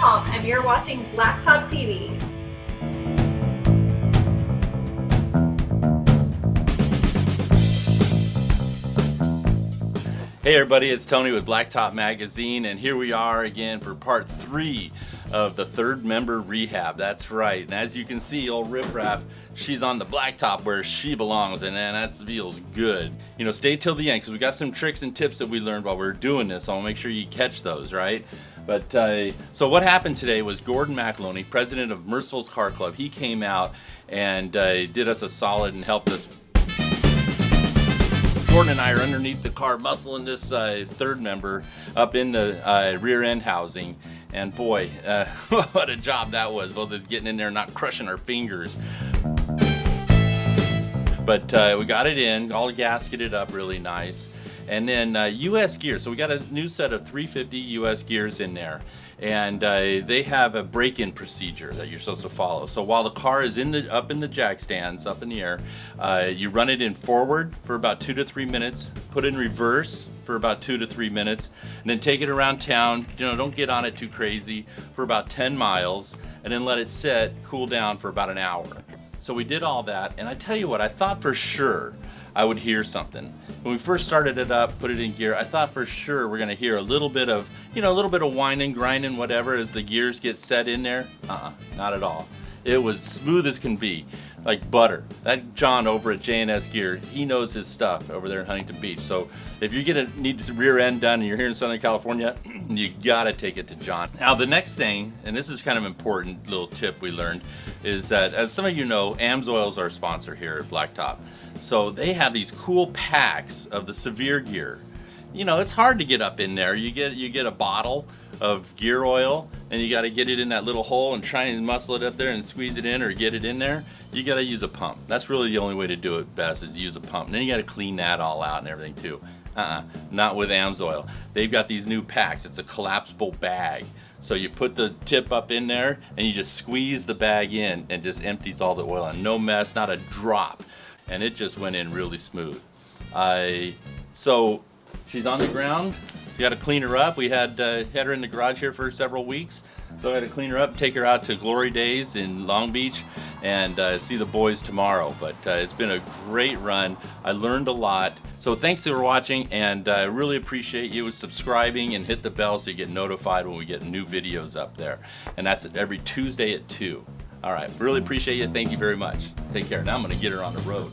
Tom, and you're watching Blacktop TV. Hey everybody, it's Tony with Blacktop Magazine, and here we are again for part 3 of the third member Rehab. That's right, and as you can see, old Riff Raff, she's on the blacktop where she belongs, and man, that feels good. You know, stay till the end, because we got some tricks and tips that we learned while we were doing this, so I'll make sure you catch those, right? But, so what happened today was Gordon McAloney, president of Merciful's Car Club, he came out and did us a solid and helped us. Gordon and I are underneath the car muscling this third member up in the rear end housing, and boy, what a job that was, both of getting in there and not crushing our fingers. But we got it in, all gasketed up really nice. And then US gears, so we got a new set of 350 US gears in there, and they have a break-in procedure that you're supposed to follow. So while the car is up in the jack stands, up in the air, you run it in forward for about 2 to 3 minutes, put it in reverse for about 2 to 3 minutes, and then take it around town. You know, don't get on it too crazy, for about 10 miles, and then let it sit, cool down for about an hour. So we did all that, and I tell you what, I thought for sure I would hear something. When we first started it up, put it in gear, I thought for sure we're gonna hear a little bit of, you know, a little bit of whining, grinding, whatever, as the gears get set in there. Not at all. It was smooth as can be, like butter. That John over at J&S Gear, he knows his stuff over there in Huntington Beach. So if you need the rear end done and you're here in Southern California, you gotta take it to John. Now the next thing, and this is kind of important little tip we learned, is that, as some of you know, AMSOIL is our sponsor here at Blacktop. So they have these cool packs of the severe gear. You know, it's hard to get up in there. You get a bottle of gear oil, and you got to get it in that little hole and try and muscle it up there and squeeze it in or get it in there. You got to use a pump. That's really the only way to do it best, is use a pump. And then you got to clean that all out and everything too. Not with AMSOIL. They've got these new packs. It's a collapsible bag. So you put the tip up in there and you just squeeze the bag in and just empties all the oil in. No mess, not a drop. And it just went in really smooth. So she's on the ground. We got to clean her up. We had her in the garage here for several weeks, so I had to clean her up, take her out to Glory Days in Long Beach, and see the boys tomorrow. But it's been a great run. I learned a lot. So thanks for watching, and I really appreciate you subscribing and hit the bell so you get notified when we get new videos up there. And that's every Tuesday at 2. All right, really appreciate you. Thank you very much. Take care. Now I'm going to get her on the road.